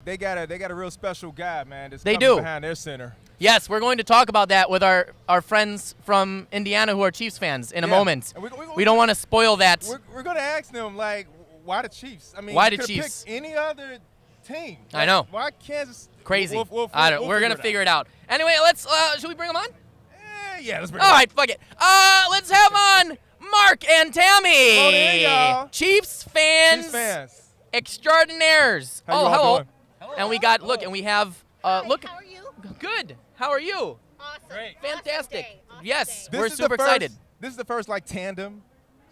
they got a real special guy, man. That's They coming do. behind their center. Yes, we're going to talk about that with our friends from Indiana who are Chiefs fans in a moment. We don't want to spoil that. We're going to ask them, like, why the Chiefs? I mean, Why you the could have Chiefs? picked any other team. I know. Why Kansas? Crazy. We'll We're going to figure it out. Anyway, let's should we bring them on? Yeah, let's bring All them right, fuck it. Let's have on Mark and Tammy. Hello there, y'all. Chiefs fans. Chiefs fans. Extraordinaires. How you all hello. doing? Hello. And we got and we have look. How are you? Good. How are you? Awesome. Great. Fantastic. Awesome day. Yes, This we're is super the first, excited. This is the first, like, tandem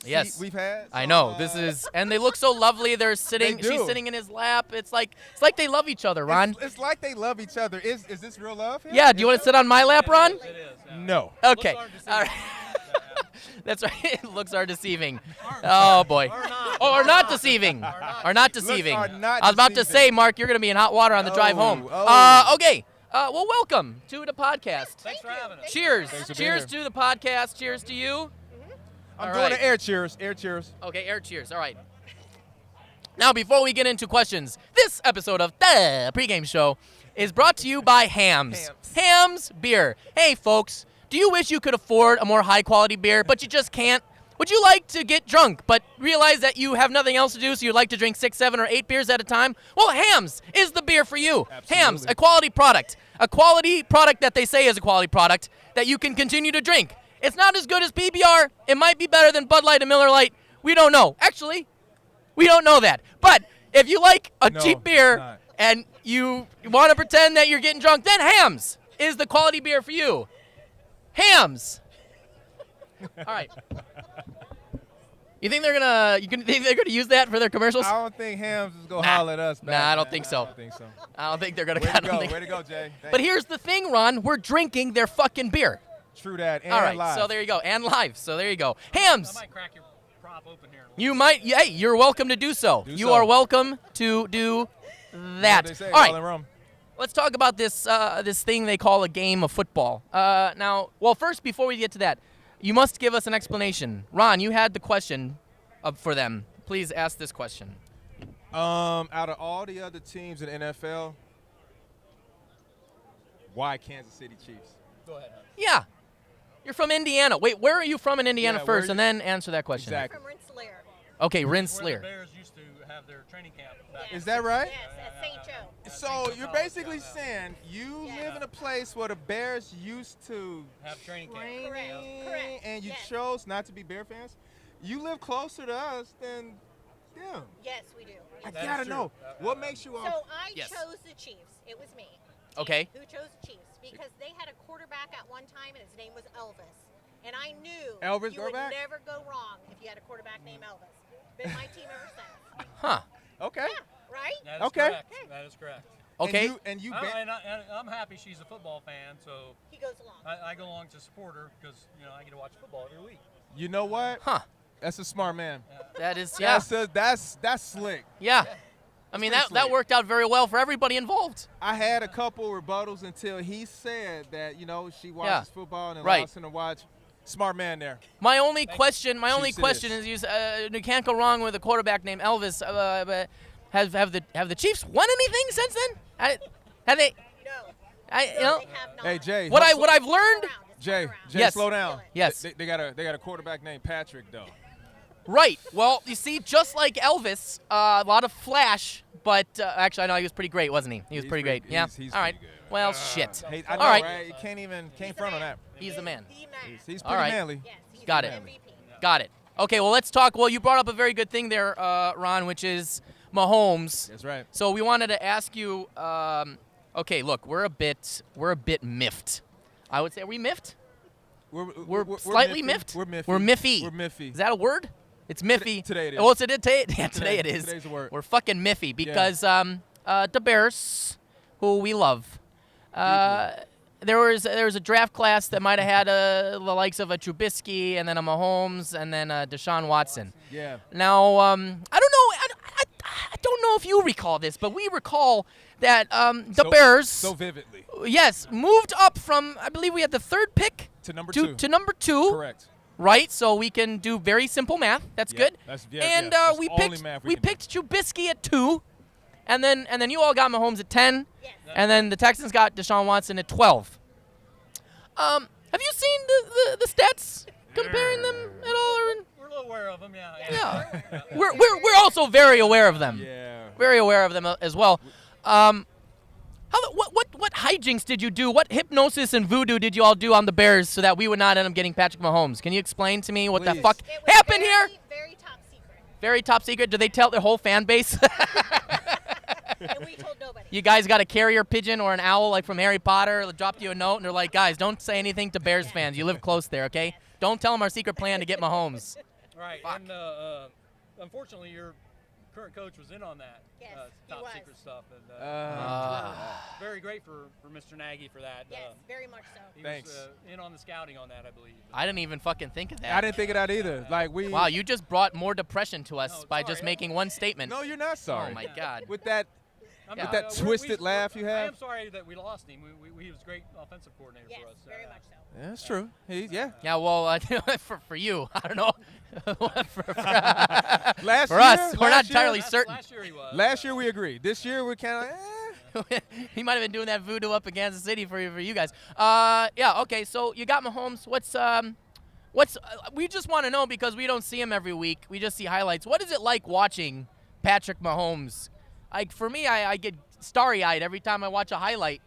Yes. seat we've had. I so, know. This is, and they look so lovely. They're sitting. They do. She's sitting in his lap. It's like they love each other, Ron. It's like they love each other. Is this real love here? Yeah. Do you want to sit on my lap, Ron? It is. Yeah. No. Okay. Looks aren't All right. deceiving. That's right. Looks are deceiving. Oh boy. Or not. Or not deceiving. Or not Looks deceiving. are not I was about to deceiving. say, Mark, you're going to be in hot water on the drive home. Okay. Well, welcome to the podcast. Thanks for having us. Cheers. Thanks for being Cheers here. to the podcast. Cheers to you. I'm All doing right. an air cheers. Air cheers. Okay, air cheers. All right. Now, before we get into questions, this episode of the Pregame Show is brought to you by Hams. Hams beer. Hey, folks, do you wish you could afford a more high-quality beer, but you just can't? Would you like to get drunk, but realize that you have nothing else to do, so you'd like to drink 6, 7, or 8 beers at a time? Well, Hams is the beer for you. Absolutely. Hams, a quality product. A quality product that they say is a quality product that you can continue to drink. It's not as good as PBR. It might be better than Bud Light and Miller Lite. We don't know. Actually, we don't know that. But if you like a No, cheap it's beer not. and you want to pretend that you're getting drunk, then Hams is the quality beer for you. Hams. All right. You think they're gonna use that for their commercials? I don't think Hams is gonna Nah. holler at us. Nah, back, I don't man. think so. I don't think so. I don't think they're gonna. Way I to don't go. think- Way to go, Jay. But here's the thing, Ron. We're drinking their fucking beer. True that. And All right. live. So there you go. And live. So there you go. Hams. I might crack your prop open here. You might. Hey, you're welcome to do so. Do You so. are welcome to do that. They say, All all right. in Rome. Let's talk about this this thing they call a game of football. Now, well, first, before we get to that, you must give us an explanation. Ron, you had the question for them. Please ask this question. Out of all the other teams in the NFL, why Kansas City Chiefs? Go ahead. Yeah. You're from Indiana. Wait, where are you from in Indiana Yeah, where first, are and then answer that question. Exactly. From Rensselaer. Okay, Where the Rensselaer. Bears used to have their training camp back. Is that right? Yes, at St. Joe. So you're basically saying you live in a place where the Bears used to Have training camp. train, Correct. and you Yes. chose not to be Bear fans. You live closer to us than them. Yes, we do. I That is gotta true. know what makes you all. So I Yes. chose the Chiefs. It was me. Okay. Who chose the Chiefs? Because they had a quarterback at one time, and his name was Elvis. And I knew Elvis you would Grbac? never go wrong if you had a quarterback named Elvis. Been my team ever since. Huh. Okay. Yeah, right? That is Okay. correct. That is correct. Okay. And you And I'm happy she's a football fan, so He goes along. I go along to support her because I get to watch football every week. You know what? Huh. That's a smart man. That is, yeah. That's slick. Yeah. I mean, pretty that slick. worked out very well for everybody involved. I had a couple rebuttals until he said that she watches football and Right. allows him to watch. Smart man there. My only question Chiefs it is, you can't go wrong with a quarterback named Elvis. But have the Chiefs won anything since then? Have they? No. I No, know. they have not. Hey Jay. What hustle- I've learned. Around. It's Jay, around. Jay, Yes. slow down. Yes. They got a quarterback named Patrick though. Right. Well, you see, just like Elvis, a lot of flash, but actually, I know he was pretty great, wasn't he? He was He's pretty great. pretty- Yeah. he's All right. pretty good. Well, shit. Hey, I All know, right. right? You can't He's front on the that. man. He's the man. The man. He's All pretty right. manly. Yes, he's Got the it. MVP. Got it. Okay. Well, let's talk. Well, you brought up a very good thing there, Ron, which is Mahomes. That's right. So we wanted to ask you. Okay, look, we're a bit miffed. I would say, are we miffed? We're slightly miffed. We're miffy. We're miffy. We're miffy. Is that a word? It's miffy. Today it is. Well, today it is. Today's a word. We're fucking miffy because the Bears, who we love, there was a draft class that might have had the likes of a Trubisky and then a Mahomes and then a Deshaun Watson. Yeah. Now, I don't know. I don't know if you recall this, but we recall that the Bears, So vividly. yes, moved up from, I believe we had the third pick To number two. to number 2. Correct. Right, so we can do very simple math. That's Yeah, good. that's- and that's we the only picked math we we can do. picked Trubisky at 2, And then you all got Mahomes at 10. Yes. And then the Texans got Deshaun Watson at 12. Have you seen the stats comparing them at all? Or? We're a little aware of them, yeah. Yeah. We're also very aware of them. Yeah. Very aware of them as well. What hijinks did you do? What hypnosis and voodoo did you all do on the Bears so that we would not end up getting Patrick Mahomes? Can you explain to me what the Please. fuck It was happened very, here? Very top secret. Very top secret. Do they tell their whole fan base? And we told nobody. You guys got a carrier pigeon or an owl like from Harry Potter that dropped you a note and they're like, guys, don't say anything to Bears fans. You live close there, okay? Don't tell them our secret plan to get Mahomes. Right. Fuck. And unfortunately, your current coach was in on that Yes, he top was. secret stuff. And very great for Mr. Nagy for that. Yes, very much so. He Thanks. was in on the scouting on that, I believe. I didn't even fucking think of that. I didn't think of that either. Like we. Wow, you just brought more depression to us No, by sorry. just making one statement. No, you're not sorry. Oh, my God. With that. I'm With that twisted laugh you I have? am sorry that we lost him. He was a great offensive coordinator Yes, for us. very much so. Yeah, that's true. Yeah. Yeah, well, for you, I don't know. Last For year, us, we're not last year- entirely certain. Last year he was. Last year we agreed. This year we're kind of He might have been doing that voodoo up in Kansas City for you guys. Yeah, okay. So you got Mahomes. What's we just want to know because we don't see him every week. We just see highlights. What is it like watching Patrick Mahomes? Like for me, I get starry-eyed every time I watch a highlight.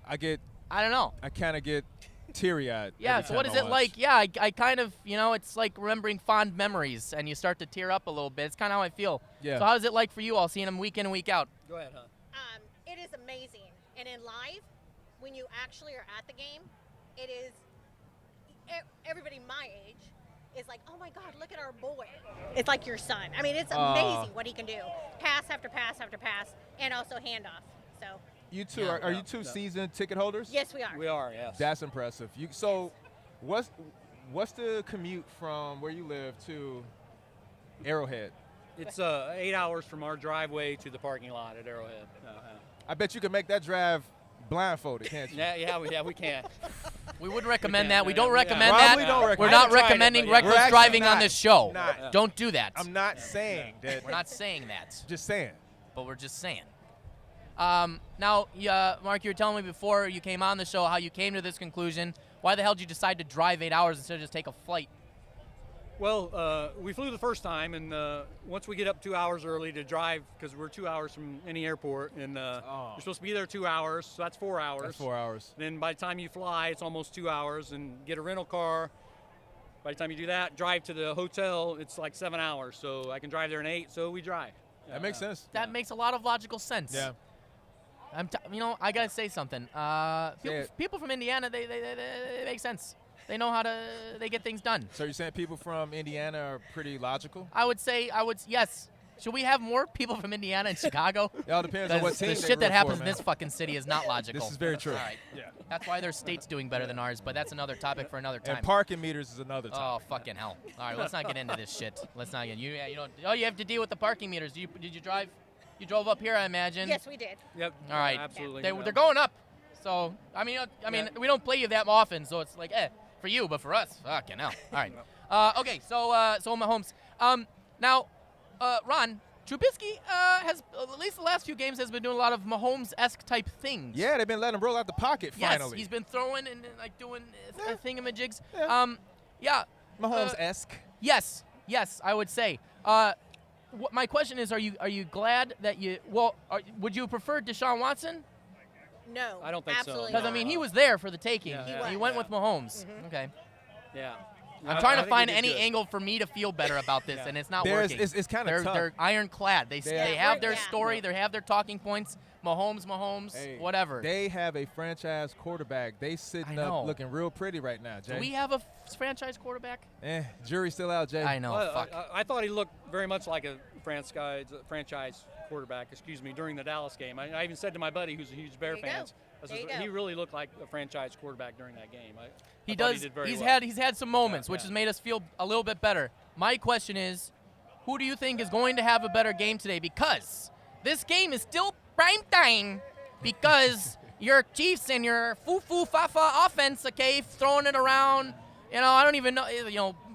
I don't know. I kind of get teary-eyed. Yeah, every so what time is I it watch. like? Yeah, I kind of, it's like remembering fond memories, and you start to tear up a little bit. It's kind of how I feel. Yeah. So how is it like for you all, seeing him week in and week out? Go ahead, huh? It is amazing. And in live, when you actually are at the game, it is everybody my age is like, oh my God, look at our boy. It's like your son. I mean, it's amazing what he can do. Pass after pass after pass, and also handoff. So You two Yeah. are you two season ticket holders? yes, we are. We are, yes. That's impressive. What's the commute from where you live to Arrowhead? It's 8 hours from our driveway to the parking lot at Arrowhead. I bet you can make that drive blindfolded, can't you? Yeah, we can. We wouldn't recommend that. We yeah, don't yeah. recommend Probably that. don't recommend We're it. not I haven't tried it, recommending but yeah. reckless We're actually driving on not. this show. Not. Don't do that. I'm not saying that. We're not saying that, Just saying. but we're just saying. Now, Mark, you were telling me before you came on the show how you came to this conclusion. Why the hell did you decide to drive 8 hours instead of just take a flight? Well, we flew the first time, and once we get up 2 hours early to drive, because we're 2 hours from any airport, and you're supposed to be there 2 hours, so that's 4 hours. That's 4 hours. Then by the time you fly, it's almost 2 hours, and get a rental car. By the time you do that, drive to the hotel, it's like 7 hours. So I can drive there in 8, so we drive. That makes sense. That makes a lot of logical sense. Yeah. I gotta say something. People from Indiana, they make sense. They know how to. They get things done. So you're saying people from Indiana are pretty logical? Yes. Should we have more people from Indiana and Chicago? It all depends on what team The they shit that root happens for, in man. this fucking city is not logical. This is very true. All right. Yeah. That's why their state's doing better than ours, but that's another topic for another time. And parking meters is another Oh, topic. fucking hell. All right, let's not get into this shit. Let's not get you don't. Oh, you have to deal with the parking meters. Did you drive? You drove up here, I imagine. Yes, we did. Yep. All right. Absolutely. They're going up. So I mean, we don't play you that often, so it's like, for you, but for us, fucking hell. All right. Okay. So Mahomes. Now, Ron, Trubisky has at least the last few games has been doing a lot of Mahomes-esque type things. Yeah, they've been letting him roll out the pocket Yes, finally. he's been throwing and like doing thingamajigs. Yeah. Yeah. Mahomes-esque. Yes, I would say. My question is, are you glad that would you prefer Deshaun Watson? No, I don't think so. absolutely Because not. I mean, he was there for the taking. Yeah. He He went was. with Mahomes. Okay. Yeah. I'm I trying to think find we did any good. angle for me to feel better about this, and it's not There's- working. it's kinda tough. They're ironclad. They Yeah. have their Yeah. story. They have their talking points. Mahomes, Hey, whatever. They have a franchise quarterback. They sitting I up know. looking real pretty right now, Jay. Do we have a franchise quarterback? Jury's still out, Jay. I know. Well, Fuck. I thought he looked very much like a franchise quarterback, during the Dallas game. I even said to my buddy, who's a huge Bear There you fan, go. I There said, you go. he really looked like a franchise quarterback during that game. He I thought does. He did very he's well. had some moments, which Yeah. has made us feel a little bit better. My question is, who do you think is going to have a better game today? Because this game is still prime time. Because your Chiefs and your foo-foo-fa-fa offense, okay, throwing it around. I don't even know.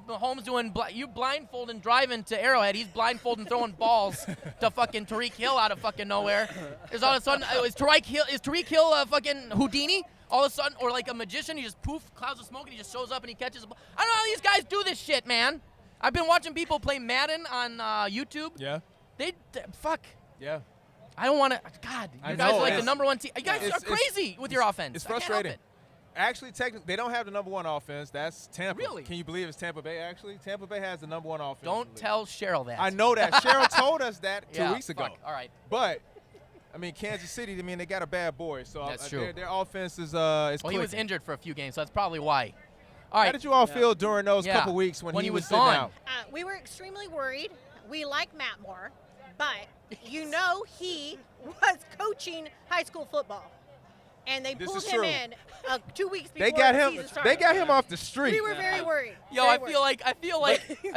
Mahomes doing you blindfolding driving to Arrowhead. He's blindfolding throwing balls to fucking Tariq Hill out of fucking nowhere. Is all of a sudden is Tariq Hill a fucking Houdini? All of a sudden, or like a magician, he just poof, clouds of smoke, and he just shows up and he catches the ball. I don't know how these guys do this shit, man. I've been watching people play Madden on YouTube. Yeah. Fuck. Yeah. I don't want to. God, you guys are like the number one team. You guys are crazy with your offense. It's I can't help frustrating. it. Actually, technically, they don't have the number one offense. That's Tampa. Really? Can you believe it's Tampa Bay, actually? Tampa Bay has the number one offense. Don't tell Cheryl that. I know that. Cheryl told us that 2 weeks ago. All right. But, I mean, Kansas City, they got a bad boy. So That's true. Their offense is Well, he clicking. was injured for a few games, so that's probably why. All right. How did you all feel during those couple weeks when he was sitting gone? out? We were extremely worried. We like Matt Moore, but you know he was coaching high school football, and they This pulled is him true. in 2 weeks before They got the him. season started. They got him off the street. We were very worried. Yo, Very I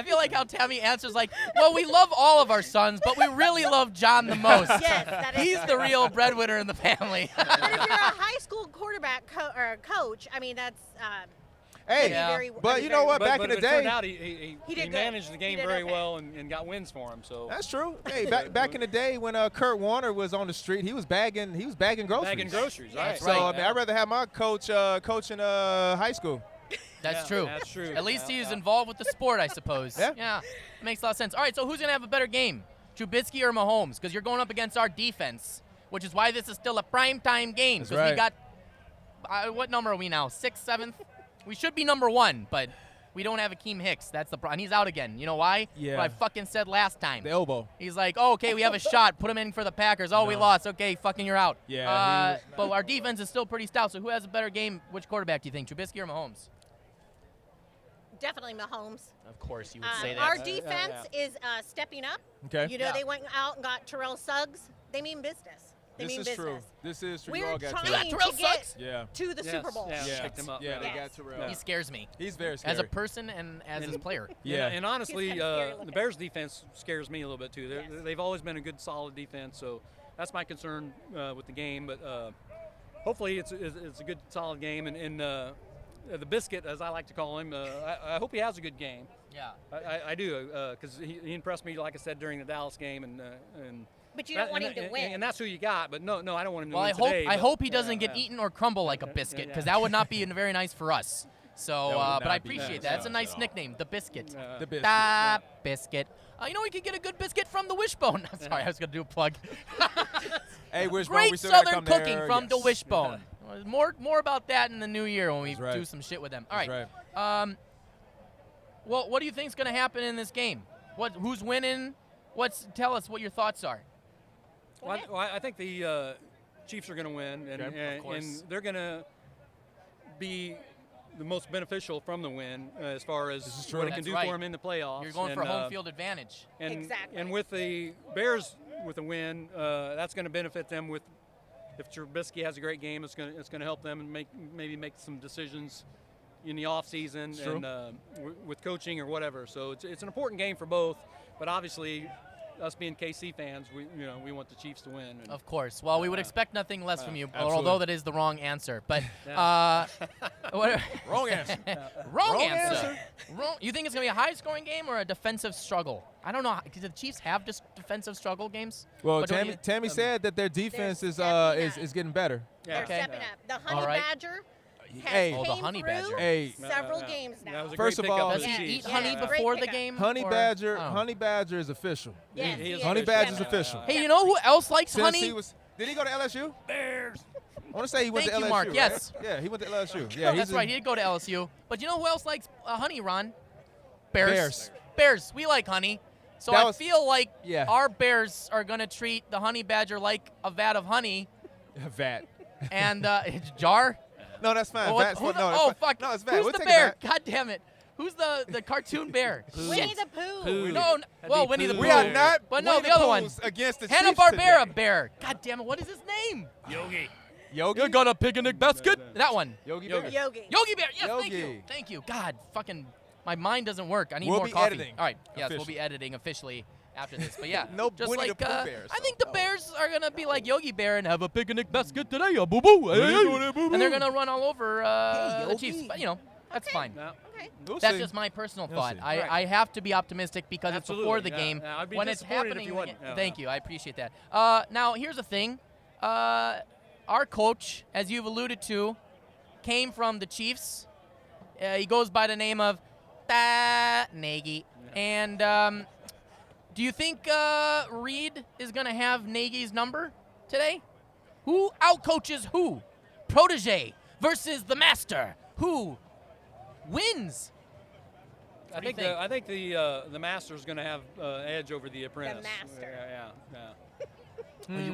feel like how Tammy answers like, well, we love all of our sons, but we really love John the most. Yes, that is. He's the real breadwinner in the family. But if you're a high school quarterback or coach, I mean that's. Hey, Yeah. but you know what? Back in the it turned day, out he He did good. managed the He game did very okay. well and got wins for him. So that's true. Hey, back in the day when Kurt Warner was on the street, he was bagging groceries. bagging groceries, right? That's So right. I mean, I'd rather have my coach coaching high school. That's true. That's true. At least he's involved with the sport, I suppose. Yeah. Makes a lot of sense. All right, so who's going to have a better game, Trubisky or Mahomes? Because you're going up against our defense, which is why this is still a primetime game. That's Because we right. got, what number are we now, 6th, 7th? We should be number 1, but we don't have Akeem Hicks. That's the problem. And he's out again. You know why? Yeah. What I fucking said last time. The elbow. He's like, oh, okay, we have a shot. Put him in for the Packers. Oh, we No. lost. Okay, fucking you're out. Yeah, he But our defense is still pretty stout. So who has a better game? Which quarterback do you think, Trubisky or Mahomes? Definitely Mahomes. Of course, you would say that. Our defense is stepping up. Okay. You know, Yeah. they went out and got Terrell Suggs. They mean business. They This mean is business. true. This is true. You We're all got trying Terrell to get Suggs? Yeah. to the Yes, Super Bowl. yeah. Yeah. Picked him up. Yeah, they Yes. got Terrell. He scares me. He's very As scary. a person and as his player. Yeah. And honestly, He's kinda scary looking. the Bears defense scares me a little bit too. Yes. They've always been a good, solid defense. So that's my concern with the game. But hopefully it's a good, solid game. And the Biscuit, as I like to call him, I hope he has a good game. Yeah. I do, because he impressed me, like I said, during the Dallas game. And But you don't want him to win. And that's who you got. But no, I don't want him to Well, win I hope today. I but- hope he doesn't yeah, get yeah. eaten or crumble like a biscuit, because yeah. that would not be very nice for us. So, That would but I not be appreciate nice that. That's a at nice all. nickname, the biscuit. Yeah. The biscuit. Da biscuit. You know, we could get a good biscuit from the Wishbone. I'm sorry, I was gonna do a plug. Hey, Wishbone, Great we still gotta Southern come cooking there. from the Yes. Wishbone. More about that in the new year when we That's right. do some shit with them. All That's right. right. Well, what do you think's gonna happen in this game? Who's winning? Tell us what your thoughts are. Well, I think the Chiefs are going to win, and, Okay. Of course. and they're going to be the most beneficial from the win as far as This is true. what it can That's do right. for them in the playoffs. You're going and, for home field advantage. And, Exactly. And with the Bears with a win, that's going to benefit them. With if Trubisky has a great game, it's going to help them and maybe make some decisions in the off season It's true. and with coaching or whatever. So it's an important game for both. But obviously, us being KC fans, we want the Chiefs to win. And Of course. Well, we would expect nothing less from you, absolutely. although that is the wrong answer. But Wrong answer. wrong answer. Wrong. You think it's gonna be a high-scoring game or a defensive struggle? I don't know. Do the Chiefs have just defensive struggle games? Well, But don't Tammy said that their defense is stepping up. getting better. They're Okay. stepping up. The Honey All right. Badger has Hey. Oh, the came Honey through Badger. Hey. several Yeah. games That now. was a First great of all- pickup Does for he the eat Chiefs. honey Yeah. before Great the pickup. game? Honey or- Badger, Oh. Honey Badger is official. Yes, He he is is. Honey Badger's Yeah. official. Hey, you know who else likes Since honey? he was, did he go to LSU? Bears. I want to say he went Thank to you, LSU. Mark. right? Yes. Yeah, he went to LSU. Yeah, That's right. He did go to LSU. But you know who else likes honey, Ron? Bears. Bears. Bears. We like honey. So That I was- feel like yeah. our Bears are going to treat the Honey Badger like a vat of honey Vat. and jar. No, that's fine. Well, Vat's who what- the- no, that's oh, fine. fuck. No, it's Vat. Who's We'll the take bear? it back. God damn it. Who's the cartoon bear? Winnie Shit. the Pooh. Pooh. No, That'd well, be Winnie the Pooh. Pooh. We are not But no, Winnie the other one. Poohs against the Hanna-Barbera Chiefs bear. God damn it. What is his name? today. Yogi. You're gonna picnic basket? That one. Yogi Yogi. Bear. Yogi. Yogi Bear. Yes, thank you. Yogi. Thank you. God, fucking, my mind doesn't work. I need We'll more be coffee. editing All right. Yes, we'll officially. be editing officially after this. But yeah, No just Winnie the like Pooh bears, I think though. the Bears are gonna be like Yogi Bear and have a picnic basket today, boo boo. What are you doing there, boo-boo? And they're gonna run all over the Yogi. Chiefs. But you know, that's Okay. fine. No. Okay. We'll That's see. just my personal We'll thought. see. I have to be optimistic because Absolutely, it's before the yeah. game. Yeah, I'd be when it's disappointed if happening, you wouldn't. Yeah, thank yeah. you. I appreciate that. Now, here's the thing. Our coach, as you've alluded to, came from the Chiefs. He goes by the name of Nagy. And do you think Reid is going to have Nagy's number today? Who outcoaches who? Protege versus the master. Who wins? I do you think think? I think the master's going to have edge over the apprentice. master. Yeah.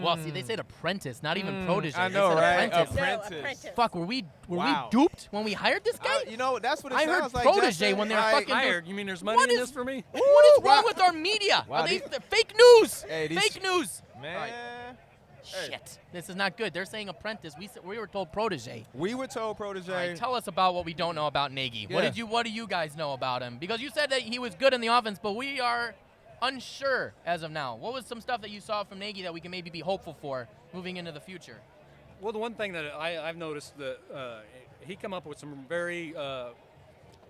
Well, see, they said apprentice, not even protege. I They know, said right? Apprentice. No, Apprentice. apprentice. Fuck, were we Wow. duped when we hired this guy? You know, that's what it I heard sounds like. protege Justin. when they were Like, fucking- Hired? You mean there's money What in is- this for me? What is wrong Wow. with our media? Wow, Are they these- fake news? Hey, these- Fake news. Man. Hey. Shit, this is not good. They're saying apprentice. We were told protege. We were told protege. All right, tell us about what we don't know about Nagy. Yeah. What do you guys know about him? Because you said that he was good in the offense, but we are unsure as of now. What was some stuff that you saw from Nagy that we can maybe be hopeful for moving into the future? Well, the one thing that I've noticed that he come up with some very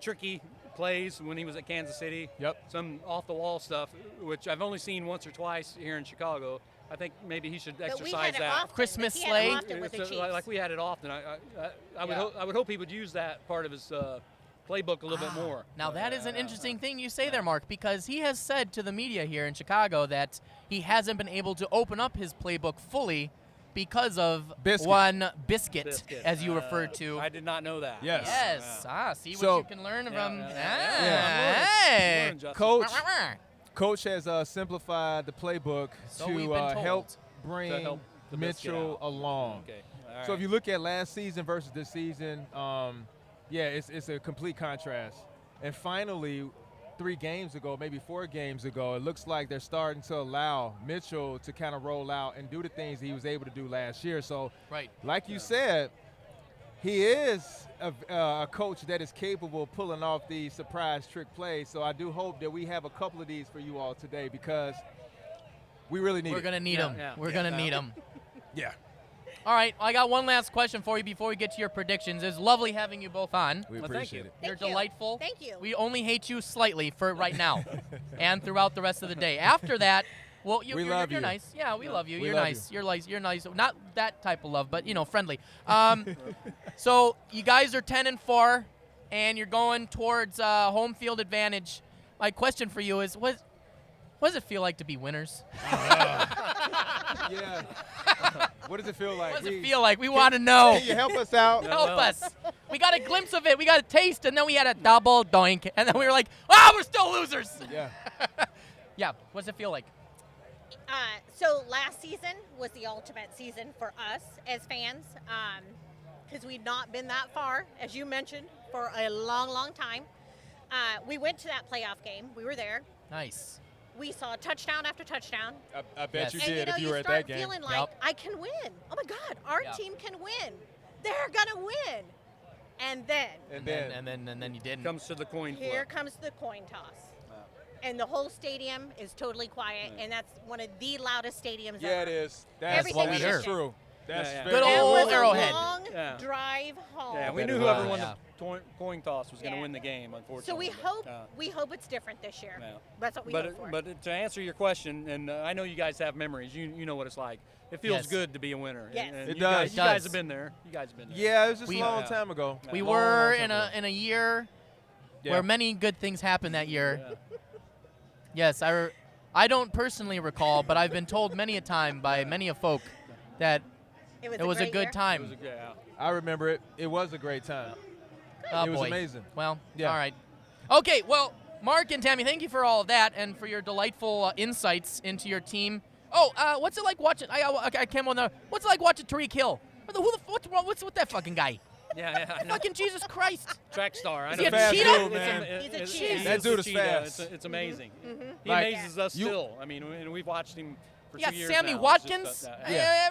tricky plays when he was at Kansas City. Yep. Some off-the-wall stuff, which I've only seen once or twice here in Chicago. I think maybe he should But we exercise had it that. often. Christmas He had it sleigh? often with the It's, Chiefs. like we had it often. I would Yeah. I would hope he would use that part of his playbook a little bit more. Now that is an interesting thing you say there, Mark, because he has said to the media here in Chicago that he hasn't been able to open up his playbook fully because of Biscuit. one biscuit, Biscuit. as you referred to. I did not know that. Yes. Yes. See So- what you can learn from. I'm Hey. learning, Justin. Coach, Coach has simplified the playbook So we've to been told. help bring To help the biscuit Mitchell out. along. Okay. All So right. if you look at last season versus this season, it's a complete contrast. And finally, 3 games ago, maybe 4 games ago, it looks like they're starting to allow Mitchell to kind of roll out and do the things he was able to do last year. So, Right. like you said, he is a coach that is capable of pulling off these surprise trick plays. So I do hope that we have a couple of these for you all today because we really need We're it. going to need Yeah, him. yeah, We're yeah. going to need him. Yeah. All right. I got one last question for you before we get to your predictions. It's lovely having you both on. We Well, thank appreciate you. it. You're Thank you. delightful. Thank you. We only hate you slightly for right now and throughout the rest of the day. After that, well, We you're, love you're you. nice. Yeah, we love you. We You're love nice. You're nice. Not that type of love, but, friendly. So you guys are 10-4, and you're going towards home field advantage. My question for you is, what does it feel like to be winners? Yeah. What does it feel like? What does it feel like? We want to know. Can you help us out? Help well. us. We got a glimpse of it. We got a taste, and then we had a double doink, and then we were like, we're still losers. Yeah. Yeah, what's it feel like? So last season was the ultimate season for us as fans because we'd not been that far, as you mentioned, for a long, long time. We went to that playoff game. We were there. Nice. We saw touchdown after touchdown. I bet Yes. you And did if you you were at start that game. feeling like, Yep. I can win. Oh my God, our Yeah. team can win. They're gonna win. And then And then, And then you didn't. comes to the coin flip. here comes the coin toss. And the whole stadium is totally quiet, and that's one of the loudest stadiums yeah, ever. it is. That's Everything we that heard. is true. That's Yeah, yeah. very Good That old was Arrowhead. a long Yeah. drive home. Yeah, we bet knew it whoever was. won Yeah. the coin toss was going to Yeah. win the game, unfortunately. So we but, hope it's different this year. Yeah. That's what we but hope for. but to answer your question, and I know you guys have memories. You know what it's like. It feels Yes. good to be a winner. Yes. And It you guys, does. you guys Does. have been there. You guys have been there. Yeah, it was just We- a long Yeah. time ago. We Long, were long in time a year Yeah. where many good things happened that year. Yeah. Yes, I don't personally recall, but I've been told many a time by many a folk that it it was a great good year. It time. was a, yeah. I remember it. It was a great time. Oh, it was boy. amazing. Well, Yeah. all right. Okay, well, Mark and Tammy, thank you for all of that and for your delightful insights into your team. Oh, what's it like watching? I came on the. What's it like watching Tariq Hill? What's with that fucking guy? Yeah, I know. Fucking Jesus Christ! Track star. I Is know. he a Fast cheetah? dude, man. He's a It's- cheetah. he That is dude a is cheetah. fast. It's amazing. He Like, amazes us you- still. I mean, and we've watched him for Yeah, 2 years Sammy now. Watkins. It's just, Yeah.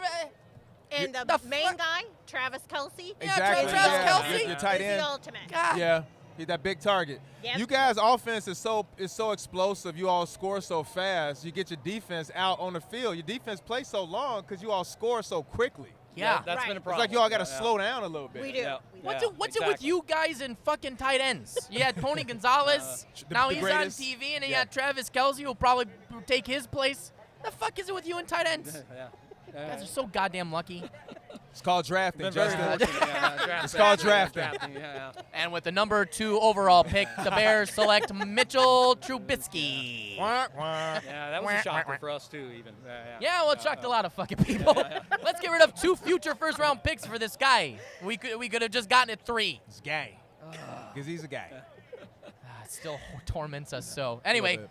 And The the fu- main guy, Travis Kelsey, Exactly. Travis yeah. Kelce. Your tight is end. the ultimate. God. Yeah. He's that big target. Yep. You guys' offense is so explosive. You all score so fast. You get your defense out on the field. Your defense plays so long because you all score so quickly. Yeah. That's Right. been a It's problem. like y'all got to slow down a little bit. We do. Yeah. We do. What's it with you guys and fucking tight ends? You had Tony Gonzalez. Now the he's greatest. on TV, and then you Yeah. had Travis Kelce, who'll probably take his place. The fuck is it with you and tight ends? Yeah. You guys are so goddamn lucky. It's called drafting, Been very Justin. fortunate. Yeah, It's called drafting. Yeah. And with the number 2 overall pick, the Bears select Mitchell Trubisky. Wah. Yeah, that was a shocker for us too, even. Yeah, well, it shocked a lot of fucking people. Let's get rid of 2 future first-round picks for this guy. We could have just gotten it 3. He's gay. Because he's a guy. It still torments us so. Anyway, bit.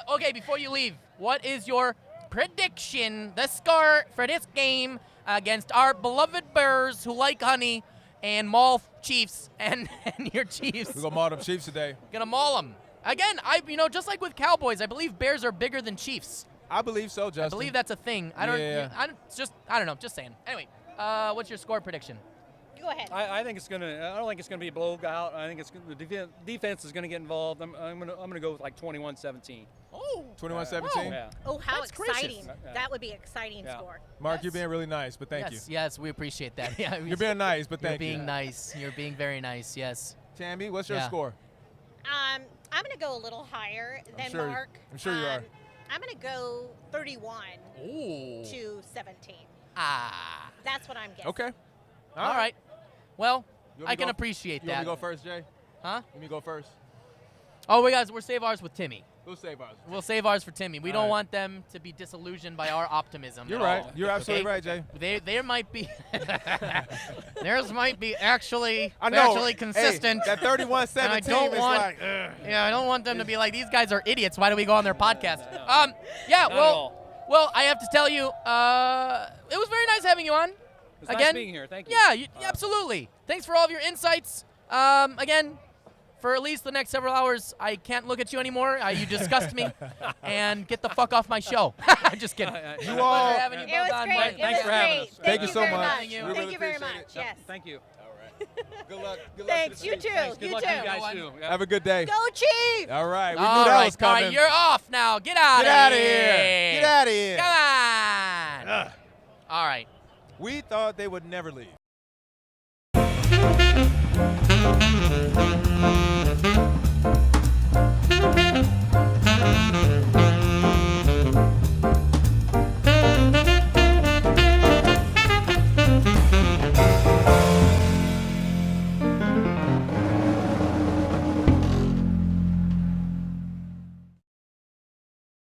okay, before you leave, what is your prediction, the score for this game against our beloved Bears who like honey and maul Chiefs and your Chiefs? We're going to maul them Chiefs today. Gonna maul them. Again, just like with Cowboys, I believe Bears are bigger than Chiefs. I believe so, Justin. I believe that's a thing. I don't know, just saying. Anyway, what's your score prediction? Go ahead. I think it's gonna. I don't think it's gonna be a blowout. I think the defense is gonna get involved. I'm gonna go with like 21-17. Oh, 21-17. Yeah. Oh, how That's gracious. exciting. That would be an exciting Yeah. score. Mark, Yes. you're being really nice, but thank you. Yes, we appreciate that. Yeah, You're being nice, but You're thank being you. nice. You're being very nice. Yes. Tammy, what's your Yeah. score? I'm going to go a little higher than sure- Mark. I'm sure you are. I'm going to go 31 Ooh. to 17. Ah. That's what I'm guessing. Okay. All right. Well, You want me I can go- appreciate You want that. me to go first, Jay? Huh? Let me go first. Oh, we'll save ours with Timmy. We'll save ours. We'll save ours for Timmy. We All don't right. want them to be disillusioned by our optimism. You're at right. all. You're absolutely Okay? right, Jay. There might be theirs might be actually I know. actually consistent. Hey, that 31-17 And I don't is want- like, ugh. Yeah, I don't want them to be like, these guys are idiots. Why do we go on their podcast? Yeah, Not at well, all. well, I have to tell you, it was very nice having you on. It's Again, nice being here. Thank you. Yeah, absolutely. Thanks for all of your insights. Again, for at least the next several hours, I can't look at you anymore. You disgust me. And get the fuck off my show. Just kidding. You all- Having you It both was on, great. Mike. It Thanks was for having great. us. Thank you so very much. much. We Thank really you very appreciate much. it. Yes. Thank you. All right. Good luck. Good luck. Thanks. to the You Chiefs. too. Thanks. Good You luck too. to you guys too. Yeah. Have a good day. Go Chiefs! All right. We All knew that right, was coming. you're off now. Get out Get of out of here. here. Get out of here. Come on. Ugh. All right. We thought they would never leave.